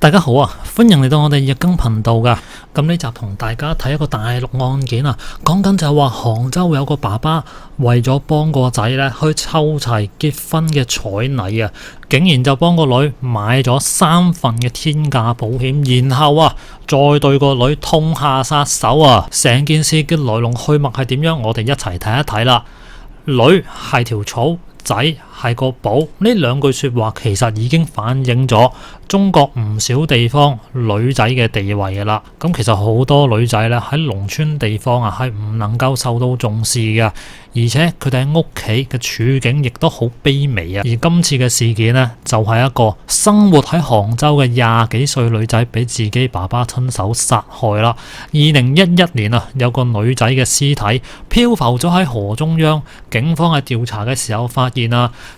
大家好啊，歡迎嚟到我哋日更頻道噶。咁呢集同大家睇一個大陸案件啊，講緊就係話杭州有個爸爸為咗幫個仔咧去湊齊結婚嘅彩禮啊，竟然就幫個女買咗3份嘅天價保險，然後再對個女痛下殺手啊！成件事嘅來龍去脈係點樣？我哋一齊睇一睇啦。女係條草，仔係個寶，呢兩句說話其實已經反映咗中國唔少地方女仔嘅地位噶啦。咁其實好多女仔咧喺農村地方係唔能夠受到重視嘅，而且佢哋喺屋企嘅處境亦都好卑微啊。而今次嘅事件呢，就係一個生活喺杭州嘅20幾歲女仔俾自己爸爸親手殺害啦。2011年有個女仔嘅屍體漂浮咗喺河中央，警方喺調查嘅時候發現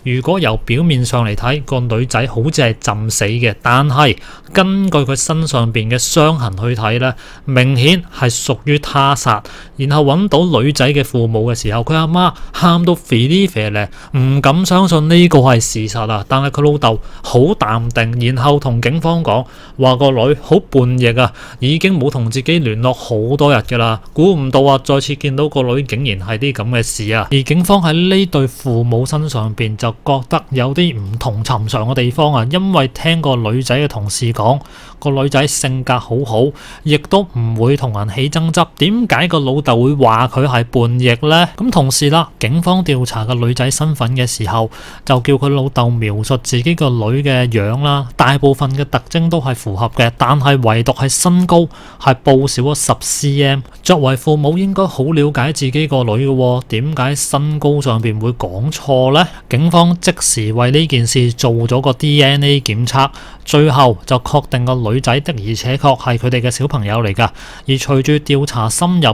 如果由表面上嚟睇，個女仔好似係浸死嘅，但係根據佢身上邊嘅傷痕去睇呢，明顯係屬於他殺。然後揾到女仔嘅父母嘅時候，佢阿媽喊到肥哩肥咧，唔敢相信呢個係事實啊！但係佢老豆好淡定，然後同警方講話個女好叛逆啊，已經冇同自己聯絡好多日噶啦，估唔到再次見到個女竟然係啲咁嘅事啊！而警方喺呢對父母身上邊就覺得有啲唔同尋常嘅地方啊，因為聽個女仔嘅同事講，個女仔性格好好，亦都唔會同人起爭執。點解個老豆會話佢係叛逆呢？咁同時警方調查個女仔身份嘅時候，就叫佢老豆描述自己個女嘅樣啦，大部分嘅特徵都係符合嘅，但係唯獨係身高係報少咗10cm。作為父母應該好了解自己個女嘅，點解身高上邊會講錯呢？警方即時為呢件事做咗個 DNA 檢測，最後就確定個女仔的而且確係佢哋嘅小朋友嚟噶。而隨住調查深入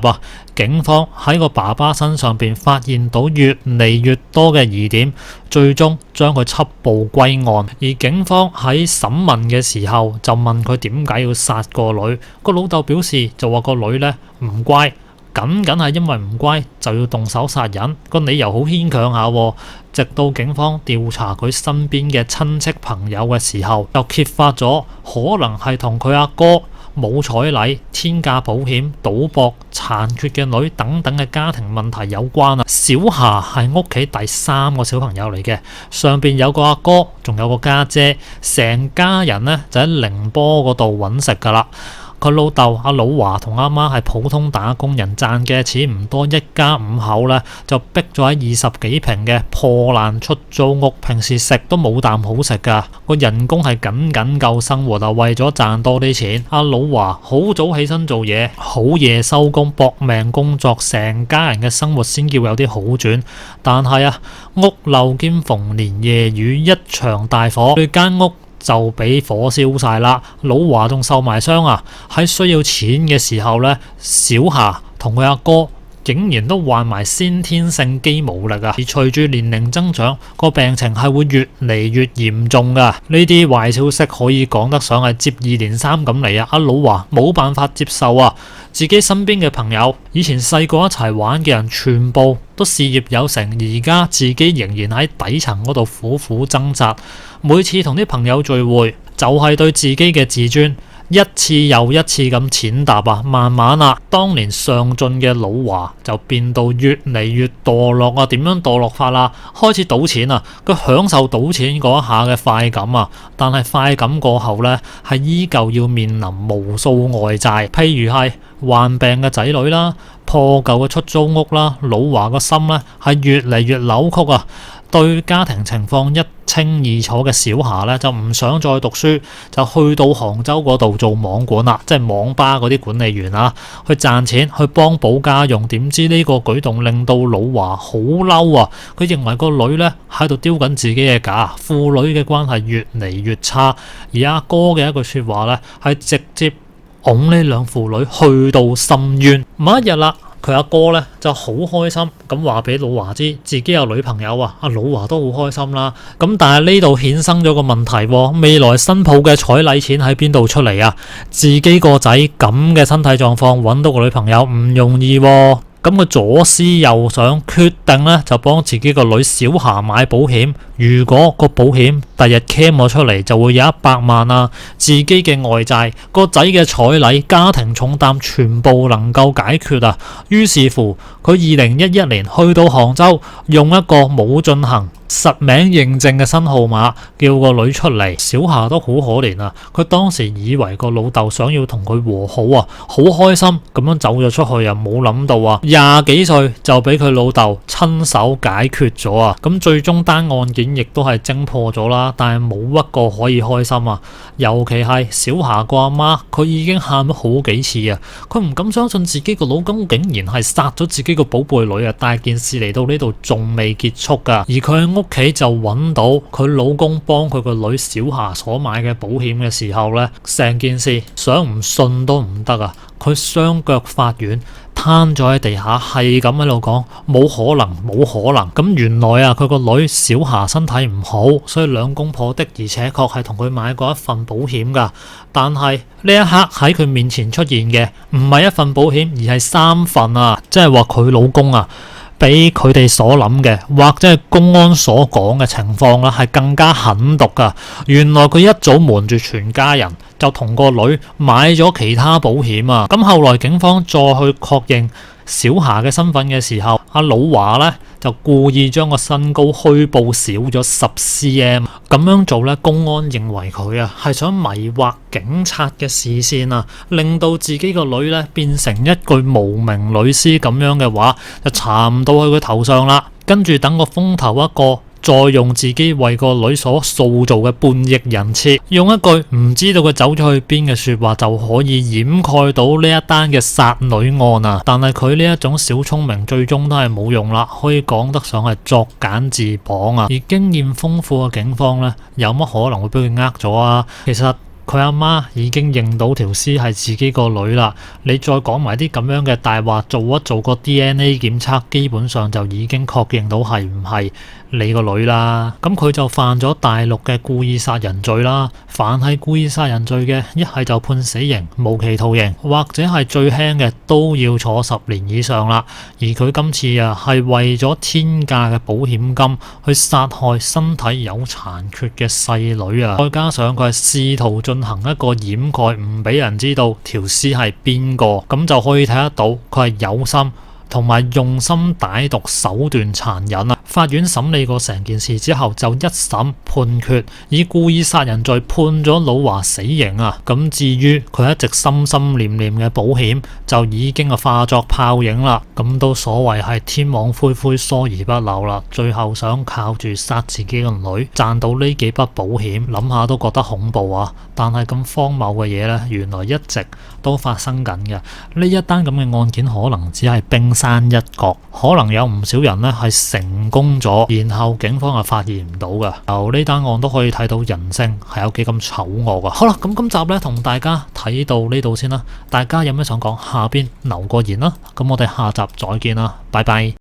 警方喺個爸爸身上邊發現到越嚟越多嘅疑點，最終將佢緝捕歸案。而警方喺審問嘅時候就問佢點解要殺個女，個老豆表示就話個女呢唔乖，僅係因為唔乖就要動手殺人，個理由好牽強下。直到警方調查佢身邊嘅親戚朋友嘅時候，就揭發咗可能係同佢阿哥冇彩禮、天價保險、賭博、殘缺嘅女等等嘅家庭問題有關啊。小霞係屋企第3個小朋友嚟嘅，上邊有個阿哥，仲有個家姐，成家人呢就喺寧波嗰度揾食噶啦。佢老豆阿老華同阿媽係普通打工人，賺嘅錢唔多，一家5口呢就逼咗喺20幾坪嘅破爛出租屋，平時食都冇啖好食噶，個人工係僅夠生活啊。為咗賺多啲錢，阿老華好早起身做嘢，好夜收工，搏命工作，成家人嘅生活先叫有啲好轉。但係屋漏兼逢連夜雨，一場大火，佢間屋就俾火燒晒啦。老華仲受埋傷喺需要錢嘅時候呢，小霞同佢阿哥竟然都患埋先天性肌無力而隨住年齡增長，個病情係會越嚟越嚴重噶。呢啲壞消息可以講得上係接二連三咁嚟阿老華冇辦法接受自己身邊嘅朋友，以前細個一齊玩嘅人，全部都事業有成，而家自己仍然喺底層嗰度苦苦掙扎。每次同啲朋友聚會，就係對自己嘅自尊一次又一次咁踐踏慢慢當年上進嘅老華就變到越嚟越墮落點樣墮落法開始賭錢佢享受賭錢嗰一下嘅快感但係快感過後呢，係依舊要面臨無數外債，譬如係患病嘅仔女啦，破舊嘅出租屋啦。老華個心呢係越嚟越扭曲對家庭情況一清二楚嘅小霞呢，就唔想再讀書，就去到杭州嗰度做網管即係網吧嗰啲管理員去賺錢，去幫補家用。點知呢個舉動令到老華好嬲佢認為個女呢喺度丟緊自己嘅架，父女嘅關係越嚟越差。而阿哥嘅一句說話呢，係直接拱呢兩父女去到深淵。某一日佢阿哥呢就好開心咁話俾老華知自己有女朋友阿老華都好開心啦。咁但係呢度衍生咗個問題未來新抱嘅彩禮錢喺邊度出嚟自己個仔咁嘅身體狀況，揾到個女朋友唔容易咁佢左思右想，決定咧就幫自己個女小霞買保險。如果個保險第日 claim 咗出嚟，就會有100萬啊，自己嘅外債、個仔嘅彩禮、家庭重擔全部能夠解決啊。於是乎，佢2011年去到杭州，用一個冇進行實名認證嘅新號碼叫個女出嚟。小霞都好可憐啊，佢當時以為個老豆想要同佢和好啊，好開心咁樣走咗出去啊，冇諗到啊20幾歲就俾佢老豆親手解決咗啊。咁最終單案件亦都係偵破咗啦，但係冇一個可以開心啊。尤其係小霞個阿媽，佢已經喊咗好幾次啊，佢唔敢相信自己個老公竟然係殺咗自己個寶貝女啊。但係件事嚟到呢度仲未結束噶，而佢喺屋企就揾到佢老公幫佢個女小霞所買嘅保險嘅時候呢，成件事想唔信都唔得啊！佢雙腳發軟，攤咗喺地下，係咁喺度講冇可能，冇可能。咁原來啊，佢個女小霞身體唔好，所以兩公婆的而且確係同佢買過一份保險噶。但係呢一刻喺佢面前出現嘅唔係一份保險，而係3份啊！即係話佢老公啊，比佢哋所諗嘅，或者係公安所講嘅情況啦，係更加狠毒噶。原來佢一早瞞住全家人，就同個女買咗其他保險啊。咁後來警方再去確認小霞嘅身份嘅時候，阿老華呢就故意將個身高虛報少咗10cm，咁樣做呢，公安認為佢啊係想迷惑警察嘅視線啊，令到自己個女呢變成一具無名女屍咁樣嘅話，就查唔到去佢頭上啦。跟住等個風頭一過，再用自己為個女所塑造嘅叛逆人設，用一句唔知道佢走咗去邊嘅說話就可以掩蓋到呢一單嘅殺女案啊！但係佢呢一種小聰明最終都係冇用啦，可以講得上係作繭自綁啊！而經驗豐富嘅警方呢，有乜可能會俾佢呃咗啊？其實佢阿媽已經認到條屍係自己個女啦，你再講埋啲咁樣嘅大話，做一做個 DNA 檢測，基本上就已經確認到係唔係你個女啦。咁佢就犯咗大陸嘅故意殺人罪啦。凡係故意殺人罪嘅，一係就判死刑、無期徒刑，或者係最輕嘅都要坐10年以上啦。而佢今次啊係為咗天價嘅保險金去殺害身體有殘缺嘅細女啊，再加上佢係試圖進行一個掩蓋，唔俾人知道條屍係邊個，咁就可以睇得到佢係有心同埋用心歹毒，手段殘忍啊！法院審理過成件事之後，就一審判決以故意殺人罪判咗老華死刑啊！咁至於佢一直心心念念嘅保險，就已經化作泡影啦。咁都所謂係天網恢恢，疏而不漏啦。最後想靠住殺自己個女賺到呢幾筆保險，諗下都覺得恐怖啊！但係咁荒謬嘅嘢呢，原來一直都發生緊嘅。呢一單咁嘅案件可能只係冰山一角，可能有唔少人呢係成功咗，然後警方係發現唔到嘅。由呢單案都可以睇到人性係有幾咁醜惡噶。好啦，咁今集呢同大家睇到呢度先啦。大家有咩想講，下邊留個言啦。咁我哋下集再見啦，拜拜。